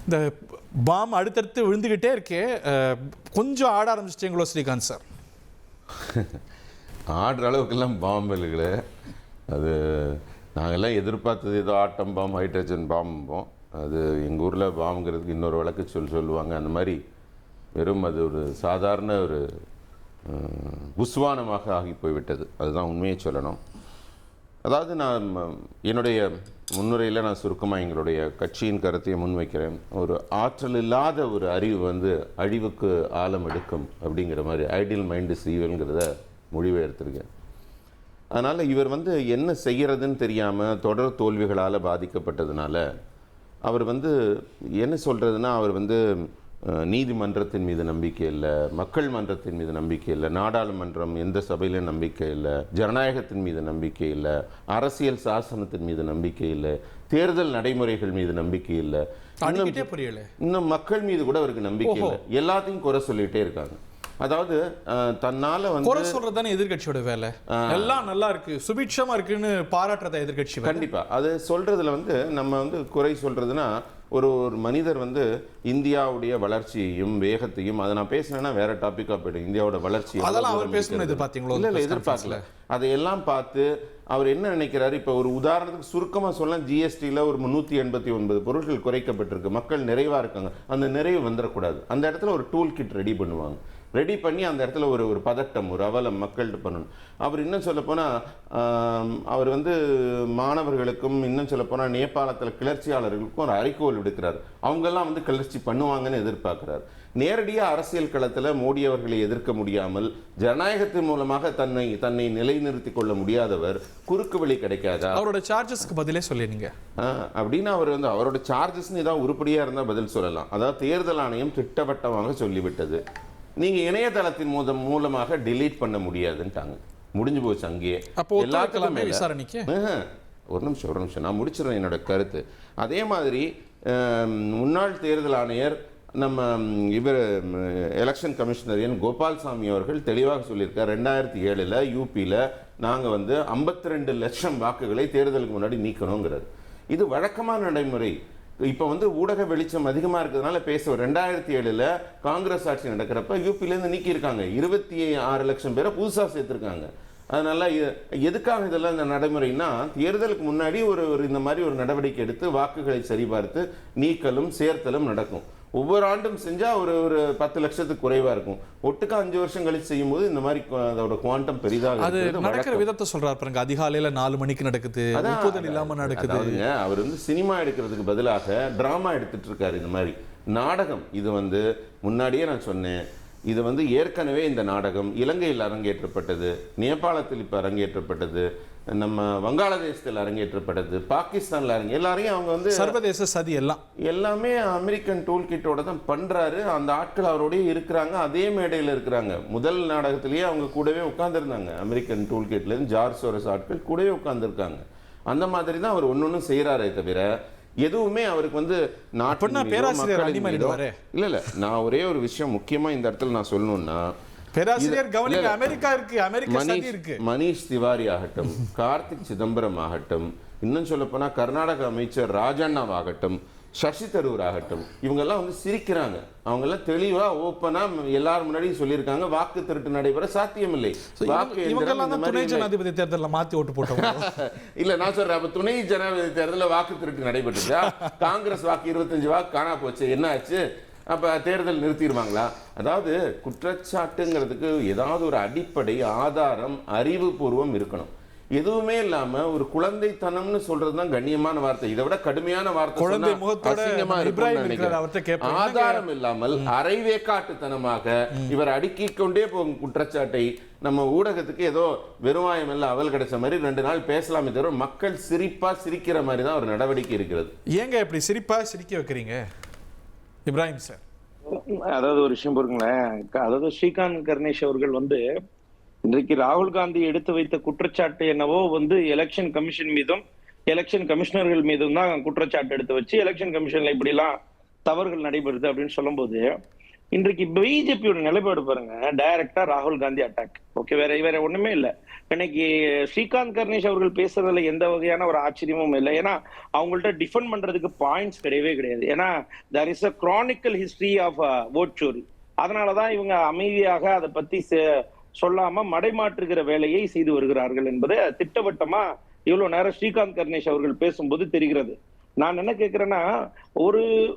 இந்த பாம் அடுத்தடுத்து விழுந்துக்கிட்டே இருக்கே, கொஞ்சம் ஆட ஆரம்பிச்சிட்டீங்களோ ஸ்ரீகாந்த் சார்? ஆடுற அளவுக்கெல்லாம் பாம் விழுகலை. அது நாங்கள்லாம் எதிர்பார்த்தது ஏதோ ஆட்டம் பாம், ஹைட்ரஜன் பாம்போம். அது எங்கள் ஊரில் பாம்புங்கிறதுக்கு இன்னொரு வழக்கு சொல்லுவாங்க. அந்த மாதிரி வெறும் அது ஒரு சாதாரண ஒரு புஸ்வானமாக ஆகி போய்விட்டது. அதுதான் உண்மையை சொல்லணும். அதாவது நான் என்னுடைய முன்னுரையில் நான் சுருக்கமாக எங்களுடைய கட்சியின் கருத்தையை முன்வைக்கிறேன். ஒரு ஆற்றல் இல்லாத ஒரு அறிவு அழிவுக்கு ஆழம் எடுக்கும் அப்படிங்கிற மாதிரி ஐடியல் மைண்டு ஈவல்ங்கிறத மொழிபெயர்த்திருக்கேன். அதனால் இவர் என்ன செய்கிறதுன்னு தெரியாமல் தொடர் தோல்விகளால் பாதிக்கப்பட்டதுனால அவர் என்ன சொல்கிறதுனா, அவர் நீதிமன்றத்தின் மீது நம்பிக்கை இல்லை, மக்கள் மன்றத்தின் மீது நம்பிக்கை இல்லை, நாடாளுமன்றம் எந்த சபையிலும் நம்பிக்கை இல்லை, ஜனநாயகத்தின் மீது நம்பிக்கை இல்லை, அரசியல் சாசனத்தின் மீது நம்பிக்கை இல்லை, தேர்தல் நடைமுறைகள் மீது நம்பிக்கை இல்லை, இன்னும் மக்கள் மீது கூட அவருக்கு நம்பிக்கை இல்லை. எல்லாத்தையும் குறை சொல்லிகிட்டே இருக்காங்க. அதாவது தன்னால குறை சொல்றது தானே எதிர்கட்சியோட வேலை. எல்லாம் நல்லா இருக்கு, சுபிட்சமா இருக்குன்னு பாராட்டுறத எதிர்கட்சி. கண்டிப்பா அது சொல்றதுல நம்ம குறை சொல்றதுன்னா, ஒரு மனிதர் இந்தியாவுடைய வளர்ச்சியையும் வேகத்தையும், அதை நான் பேசினேன்னா வேற டாபிக்கா போயிடும். இந்தியாவோட வளர்ச்சி எதிர்பார்க்கல. அதையெல்லாம் பார்த்து அவர் என்ன நினைக்கிறாரு? இப்போ ஒரு உதாரணத்துக்கு சுருக்கமாக சொல்லலாம், ஜிஎஸ்டியில் ஒரு 389 பொருட்கள் குறைக்கப்பட்டிருக்கு, மக்கள் நிறைவாக இருக்காங்க. அந்த நிறைவு வந்துடக்கூடாது. அந்த இடத்துல ஒரு டூல் கிட் ரெடி பண்ணுவாங்க. ரெடி பண்ணி அந்த இடத்துல ஒரு பதட்டம், ஒரு அவலம் மக்கள்கிட்ட பண்ணணும். அவர் இன்னும் சொல்லப்போனால் அவர் மாணவர்களுக்கும், இன்னும் சொல்லப்போனால் நேபாளத்தில் கிளர்ச்சியாளர்களுக்கும் ஒரு அறைகோல் விடுக்கிறார். அவங்கெல்லாம் கிளர்ச்சி பண்ணுவாங்கன்னு எதிர்பார்க்குறார். நேரடியாக அரசியல் களத்தில் மோடி அவர்களை எதிர்க்க முடியாமல் ஜனநாயகத்தின் மூலமாக தன்னை நிலைநிறுத்தி கொள்ள முடியாதவர் குறுக்கு வழி கிடைக்காதா? அவரோட சார்ஜஸ்க்கு பதிலே சொல்லிடுங்க அப்படின்னு அவர் அவரோட சார்ஜஸ்ன்னு ஏதாவது உருப்படியாக இருந்தால் பதில் சொல்லலாம். அதாவது தேர்தல் ஆணையம் திட்டவட்டமாக சொல்லிவிட்டது, நீங்கள் இணையதளத்தின் மூலமாக டிலீட் பண்ண முடியாதுன்ட்டாங்க. முடிஞ்சு போச்சு அங்கேயே. எல்லாத்துக்குமே விசாரணைக்கு ஒரு நிமிஷம் நான் முடிச்சிடறேன் என்னோட கருத்து. அதே மாதிரி முன்னாள் தேர்தல் ஆணையர் நம்ம எலெக்ஷன் கமிஷனர் என் கோபால்சாமி அவர்கள் தெளிவாக சொல்லியிருக்கார். 2007 யூபியில் நாங்கள் 52 லட்சம் வாக்குகளை தேர்தலுக்கு முன்னாடி நீக்கணுங்கிறார். இது வழக்கமான நடைமுறை. இப்போ ஊடக வெளிச்சம் அதிகமாக இருக்கிறதுனால பேசுவோம். 2007 காங்கிரஸ் ஆட்சி நடக்கிறப்ப யூபியிலேருந்து நீக்கியிருக்காங்க. 26 லட்சம் பேரை புதுசாக சேர்த்துருக்காங்க. அதனால எதுக்காக இதெல்லாம் இந்த நடைமுறைனா, தேர்தலுக்கு முன்னாடி இந்த மாதிரி ஒரு நடவடிக்கை எடுத்து வாக்குகளை சரிபார்த்து நீக்கலும் சேர்த்தலும் நடக்கும். ஒவ்வொரு ஆண்டும் செஞ்சால் ஒரு 10 லட்சத்துக்கு குறைவாக இருக்கும். ஒட்டுக்கா 5 வருஷம் கழிச்சு செய்யும் போது இந்த மாதிரி அதோட குவாண்டம் பெரிதாக அது நடக்கிற விதத்தை சொல்றாரு பாருங்க. அதிகாலையில் 4 மணிக்கு நடக்குது, ஒப்புதல் இல்லாமல் நடக்குது. அவர் சினிமா எடுக்கிறதுக்கு பதிலாக டிராமா எடுத்துட்டு இருக்காரு. இந்த மாதிரி நாடகம் இது முன்னாடியே நான் சொன்னேன். இது ஏற்கனவே இந்த நாடகம் இலங்கையில் அரங்கேற்றப்பட்டது, நேபாளத்தில் இப்போ அரங்கேற்றப்பட்டது, நம்ம வங்காளதேசத்தில் அரங்கேற்றப்பட்டது, பாகிஸ்தானில் எல்லாரையும் அவங்க சர்வதேச சதி எல்லாமே அமெரிக்கன் டூல் கிட்டோட தான் பண்ணுறாரு. அந்த ஆட்கள் அவரோடய இருக்கிறாங்க, அதே மேடையில் இருக்கிறாங்க. முதல் நாடகத்திலேயே அவங்க கூடவே உட்காந்துருந்தாங்க. அமெரிக்கன் டூல் கிட்லேருந்து ஜார்ஜ் சோரஸ் ஆட்கள் கூடவே உட்காந்துருக்காங்க. அந்த மாதிரி தான் அவர் ஒன்று செய்கிறாரே தவிர எதுவுமே அவருக்கு இல்ல. நான் ஒரே ஒரு விஷயம் முக்கியமா இந்த இடத்துல நான் சொல்லணும்னா, மணிஷ் திவாரி ஆகட்டும், கார்த்திக் சிதம்பரம் ஆகட்டும், இன்னும் சொல்ல போனா கர்நாடக அமைச்சர் ராஜண்ணா ஆகட்டும், சசி தரூர் ஆகட்டும், இவங்கெல்லாம் சிரிக்கிறாங்க. அவங்க எல்லாம் தெளிவா ஓப்பனா எல்லாரும் முன்னாடியும் சொல்லியிருக்காங்க, வாக்கு திருட்டு நடைபெற சாத்தியமில்லை. துணை ஜனாதிபதி தேர்தலில் மாத்தி ஓட்டு போட்டோம். இல்ல நான் சொல்றேன், அப்ப துணை ஜனாதிபதி தேர்தலில் வாக்கு திருட்டு நடைபெற்றுச்சா? காங்கிரஸ் வாக்கு 25 வாக்கு காணா போச்சு, என்ன ஆச்சு? அப்ப தேர்தல் நிறுத்திடுவாங்களா? அதாவது குற்றச்சாட்டுங்கிறதுக்கு ஏதாவது ஒரு அடிப்படை ஆதாரம், அறிவுபூர்வம் இருக்கணும். எதுவுமே இல்லாம ஒரு குழந்தைத்தனம்னு சொல்றதுதான் கண்ணியமான வார்த்தை. இதை விட கடுமையான வார்த்தை ஆதாரம் இல்லாமல் அரைவேக்காட்டுத்தனமாக இவர் அடுக்கிக் கொண்டே போகும் குற்றச்சாட்டை நம்ம ஊடகத்துக்கு ஏதோ வெறுவாயம் எல்லாம் அவல் கிடைச்ச மாதிரி 2 நாள் பேசலாமே தவிர மக்கள் சிரிக்கிற மாதிரி தான் ஒரு நடவடிக்கை இருக்கிறது. ஏங்க இப்படி சிரிக்க வைக்கிறீங்க இப்ராஹிம் சார்? அதாவது ஒரு விஷயம் பொறுங்களேன். அதாவது ஸ்ரீகாந்த் கணேஷ் அவர்கள் இன்றைக்கு ராகுல் காந்தி எடுத்து வைத்த குற்றச்சாட்டு என்னவோ எலெக்ஷன் கமிஷன் மீதும் எலெக்ஷன் கமிஷனர்கள் மீதும் தான் குற்றச்சாட்டு எடுத்து வச்சு எலெக்ஷன் கமிஷன்ல இப்படி எல்லாம் தவறுகள் நடைபெறுது அப்படின்னு சொல்லும் போது, இன்றைக்கு பிஜேபியோட நிலைப்பாடு பாருங்க, டைரக்டா ராகுல் காந்தி அட்டாக். ஓகே, வேற ஒண்ணுமே இல்ல. இன்னைக்கு ஸ்ரீகாந்த் கர்ணேஷ் அவர்கள் பேசுறதுல எந்த வகையான ஒரு ஆச்சரியமும் இல்லை. ஏன்னா அவங்கள்ட்ட டிஃபெண்ட் பண்றதுக்கு பாயிண்ட்ஸ் கிடையவே கிடையாது. ஏன்னா there is a chronicle history of vote chori. அதனாலதான் இவங்க அமைதியாக அதை பத்தி சொல்லாம மடைமாற்றுகிற வேலையை செய்து வருகிறார்கள் என்பது திட்டவட்டமா இவ்வளவு நேரம் ஸ்ரீகாந்த் கர்ணேஷ் அவர்கள் பேசும்போது தெரிகிறது. நான் என்ன கேட்கிறேன்னா,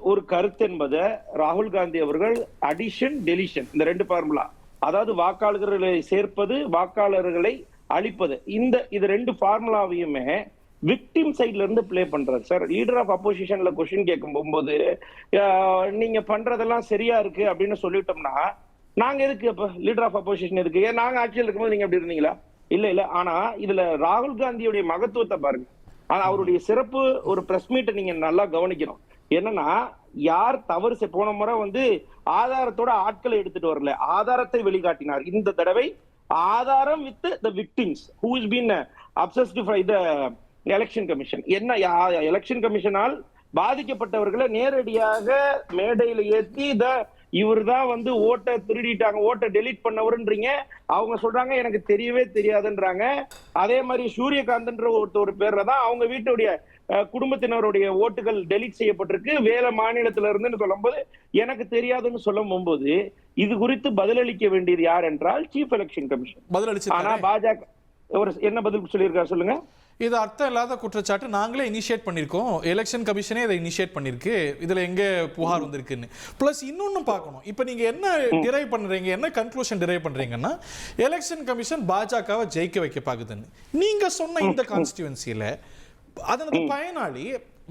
ஒரு கருத்து என்பது ராகுல் காந்தி அவர்கள் அடிஷன் டெலிஷன் இந்த ரெண்டு ஃபார்முலா, அதாவது வாக்காளர்களை சேர்ப்பது வாக்காளர்களை அழிப்பது, இது ரெண்டு ஃபார்முலாவையுமே விக்டிம் சைட்ல இருந்து பிளே பண்றாரு சார். லீடர் ஆஃப் அப்போசிஷன்ல கொஸ்டின் கேட்கும் போகும்போது நீங்க பண்றதெல்லாம் சரியா இருக்கு அப்படின்னு சொல்லிட்டோம்னா நாங்க எதுக்கு அப்ப லீடர் ஆஃப் அப்போசிஷன் எதுக்கு? ஏன் நாங்க ஆட்சியில் இருக்கும்போது நீங்க எப்படி இருந்தீங்களா? இல்ல. ஆனா இதுல ராகுல் காந்தியுடைய மகத்துவத்தை பாருங்க. ஆனா அவருடைய சிறப்பு ஒரு பிரஸ் மீட்டை நீங்க நல்லா கவனிக்கணும். என்னன்னா, யார் தவறு போன முறை ஆதாரத்தோட ஆட்களை எடுத்துட்டு வரல, ஆதாரத்தை வெளிக்காட்டினார். இந்த தடவை ஆதாரம் with the victims who is been obsessed by the election commission. என்ன எலெக்ஷன் கமிஷனால் பாதிக்கப்பட்டவர்களை நேரடியாக மேடையில ஏத்தி இவர் தான் ஓட்டை திருடிட்டாங்க, ஓட்டை டெலீட் பண்ணவருன்றீங்க. அவங்க சொல்றாங்க எனக்கு தெரியவே தெரியாதுன்றாங்க. அதே மாதிரி சூரியகாந்த்ன்ற ஒரு பேர்ல தான் அவங்க வீட்டுடைய குடும்பத்தினருடைய ஓட்டுகள் டெலீட் செய்யப்பட்டிருக்கு வேலை மாநிலத்தில இருந்துன்னு சொல்லும்போது எனக்கு தெரியாதுன்னு சொல்லும் போது இது குறித்து பதிலளிக்க வேண்டியது யார் என்றால் சீஃப் எலெக்ஷன் கமிஷன் பதிலளிச்சு. ஆனா பாஜக என்ன பதில் சொல்லியிருக்காரு சொல்லுங்க? இது அர்த்தம் இல்லாத குற்றச்சாட்டு, நாங்களே இனிஷியேட் பண்ணியிருக்கோம், எலெக்ஷன் கமிஷனே இதை இனிஷியேட் பண்ணியிருக்கு, இதில் எங்கே புகார் வந்திருக்குன்னு. ப்ளஸ் இன்னொன்று பார்க்கணும், இப்போ நீங்கள் என்ன டிரைவ் பண்ணுறீங்க, என்ன கன்க்ளூஷன் டிரைவ் பண்ணுறீங்கன்னா எலெக்ஷன் கமிஷன் பாஜகவை ஜெயிக்க வைக்க பார்க்குதுன்னு. நீங்கள் சொன்ன இந்த கான்ஸ்டிடுவன்சியில் அதனது பயனாளி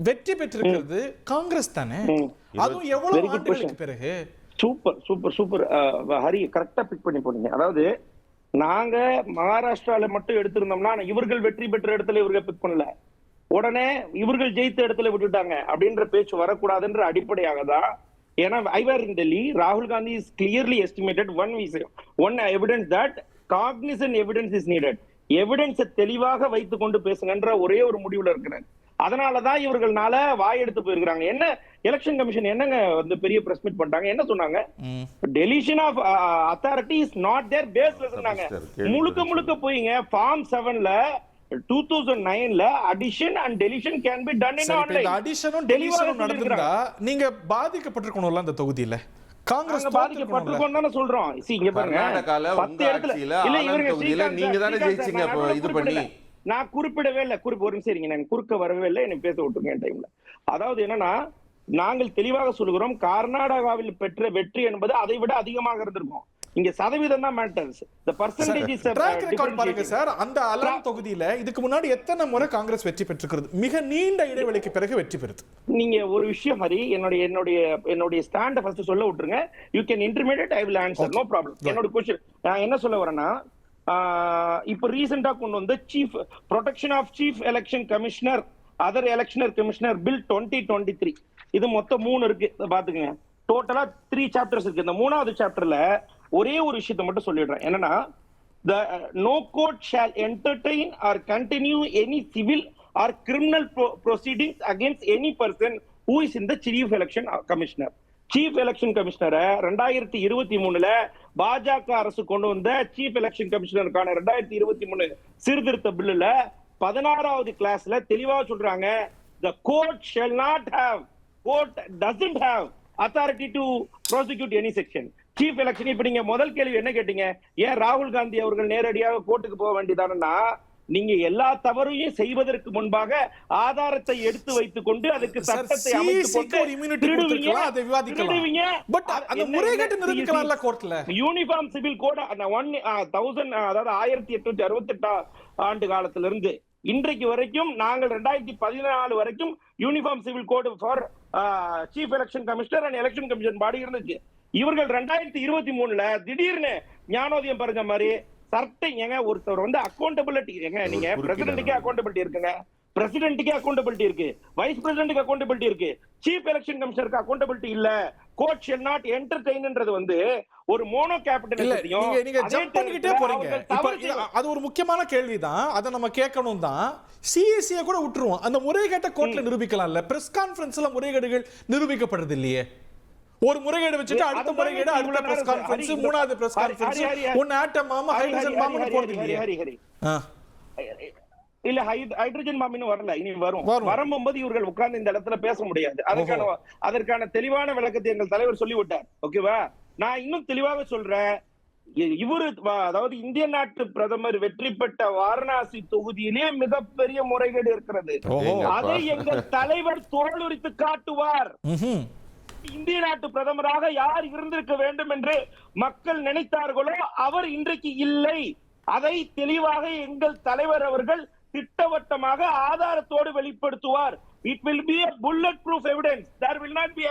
வெற்றி பெற்றிருக்கிறது காங்கிரஸ் தானே, அதுவும் எவ்வளவு ஆண்டுகளுக்கு பிறகு. சூப்பர் சூப்பர் சூப்பர் ஹரி, கரெக்டா பிக் பண்ணி போனீங்க. அதாவது நாங்க மகாராஷ்டிரால மட்டும் எடுத்திருந்தோம்னா இவர்கள் வெற்றி பெற்ற இடத்துல இவர்கள் பிக் பண்ணல, உடனே இவர்கள் ஜெயித்த இடத்துல விட்டுட்டாங்க அப்படின்ற பேச்சு வரக்கூடாதுன்ற அடிப்படையாக தான். ஏன்னா ஐவர் இன் டெல்லி, ராகுல் Gandhi is clearly estimated on evidence that cognisant evidence is needed. எவிடன்ஸை தெளிவாக வைத்துக் கொண்டு பேசுங்கன்ற ஒரே ஒரு முடிவுல இருக்கிறாங்க. அதனாலதான் இவர்கள்னால வாய் எடுத்து போயிருக்காங்க. என்ன எலெக்ஷன் கமிஷன் என்னங்க பெரிய பிரஸ் மீட் பண்ணிட்டாங்க, என்ன சொன்னாங்க? Deletion of authority is not there பேஸ்ல சொன்னாங்க. முழுக்க போய்ங்க ஃபார்ம் 7ல 2009ல addition and deletion can be done in online. அடிஷனும் டெலிஷனும் நடந்துட்டா நீங்க பாதிக்கப்பட்டிருக்கணும்ல அந்த தொகுதியில. காங்கிரஸ் பாதிக்கப்பட்டிருக்கோம் தானே சொல்றோம். இங்க பாருங்க, 10 இடத்துல இல்ல இவங்க நீங்க தானே ஜெயிச்சீங்க. அப்ப இது பண்ணி நான் குறிப்பிடவே இல்லை. ஒரு நிமிஷம் இருங்க, நான் குறுக்க வரவே இல்லை, என்னை பேச விட்டுருங்க என் டைம்ல. அதாவது என்னன்னா, நாங்கள் தெளிவாக சொல்கிறோம், கர்நாடகாவில் பெற்ற வெற்றி என்பது அதை விட அதிகமாக இருந்திருக்கும். இங்க சதவீதம் தான் மேட்டர்ஸ். the percentage is பாருங்க சார். அந்த அலாம் தொகுதியில இதுக்கு முன்னாடி எத்தனை முறை காங்கிரஸ் வெற்றி பெற்றிருக்கிறது? மிக நீண்ட இடைவெளிக்கு பிறகு வெற்றி பெறுது. நீங்க ஒரு விஷயம் மாதிரி என்னுடைய ஸ்டாண்ட ஃபர்ஸ்ட் சொல்ல விட்டுருங்க. You can intermediate, I will answer, no problem. என்னோட क्वेश्चन நான் என்ன சொல்ல வரேன்னா, இப்ப ரீசெண்டா கொண்டு வந்த protection of chief election commissioner other election commissioner bill 2023, இது மொத்தம் 3 இருக்கு பாத்துக்கங்க. டோட்டலா 3 சாப்டர்ஸ் இருக்கு. இந்த 3வது சாப்டர்ல ஒரே ஒரு விஷயத்தை மட்டும் சொல்லிடுறேன். என்னன்னா, the no court shall entertain or continue any civil or criminal proceedings against any person who is in the chief election commissioner. Chief election கமிஷனரை 2023ல பாஜக அரசு கொண்டு வந்த சீஃப் எலெக்ஷன் கமிஷனருக்கான 2023 சீர்திருத்த பில்லுல 16வது கிளாஸ்ல தெளிவா சொல்றாங்க, the court shall not have, court doesn't have authority to prosecute any section. Chief election. இப்ப நீங்க முதல் கேள்வி என்ன கேட்டீங்க, ஏன் ராகுல் காந்தி அவர்கள் நேரடியாக கோர்ட்டுக்கு போக வேண்டியதானா? நீங்க எல்லா தவறையும் செய்வதற்கு முன்பாக ஆதாரத்தை எடுத்து வைத்துக் கொண்டு அதுக்கு சட்டத்தை அமைத்துக் கொண்டு யூனிஃபார்ம் சிவில் கோட் 1000, அதாவது 1868 ஆண்டு காலத்திலிருந்து இன்றைக்கு வரைக்கும் நாங்கள் 2014 வரைக்கும் uniform civil code for chief election commissioner and election commission body இருந்துச்சு. இவர்கள் 2023ல திடீர்னு ஞானோதயம் பறஞ்ச மாதிரி சர்ட்டைங்க ஒருத்தர் அக்கௌண்டபிலிட்டி ஏங்க, நீங்க பிரசிடென்ட்டுக்கே அக்கௌண்டபிலிட்டி இருக்குங்க, பிரசிடென்ட்டுக்கே அக்கௌண்டபிலிட்டி இருக்கு, வைஸ் பிரசிடென்ட்டுக்கு அக்கௌண்டபிலிட்டி இருக்கு, சீஃப் எலெக்ஷன் கமிஷனருக்கு அக்கௌண்டபிலிட்டி இல்ல. கோர்ட் ஷல் நாட் என்டர்டெயின்ன்றது ஒரு மோனோ கேபிட்டல். நீங்க ஜம்ப் பண்ணிட்டே போறீங்க. அது ஒரு முக்கியமான கேள்விதான், அதை நம்ம கேட்கணும் தான். சிஎஸ்சியை கூட விட்டுருவோம், அந்த முறைகேட்ட கோர்ட்ல நிரூபிக்கலாம்ல. பிரஸ் கான்ஃபரன்ஸ்ல முறைகேடுகள் நிரூபிக்கப்படுறது இல்லையே. ஒரு முறைகேடு வச்சுட்டு அடுத்த முறைகேடு, அடுத்த பிரஸ் கான்ஃபரன்ஸ், மூணாவது பிரஸ் கான்ஃபரன்ஸ், ஒன்னு ஆட்டம் பாம், ஹைட்ரஜன் பாம் போறது இல்லையா? இல்ல ஹைட்ரஜன் பாம் இன்னும் வரல, இனி வரும்போது இவர்கள் உட்கார்ந்து இந்த இடத்துல பேச முடியாது. அதற்கான தெளிவான விளக்கத்தை எங்கள் தலைவர் சொல்லிவிட்டார். ஓகேவா? நான் இன்னும் தெளிவாக சொல்றேன். இவரு அதாவது இந்திய நாட்டு பிரதமர் வெற்றி பெற்ற வாரணாசி தொகுதியிலே மிகப்பெரிய முறைகேடு இருக்கிறது. அதை எங்கள் தலைவர் தோலுரித்து காட்டுவார். இந்திய நாட்டு பிரதமராக யார் இருந்திருக்க வேண்டும் என்று மக்கள் நினைத்தார்களோ அவர் இன்றைக்கு இல்லை. அதை தெளிவாக எங்கள் தலைவர் அவர்கள் திட்டவட்டமாக ஆதாரத்தோடு வெளிப்படுத்துவார். It will be a bulletproof evidence. There will not be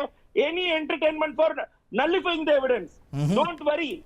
any entertainment for nullifying the evidence. Don't worry.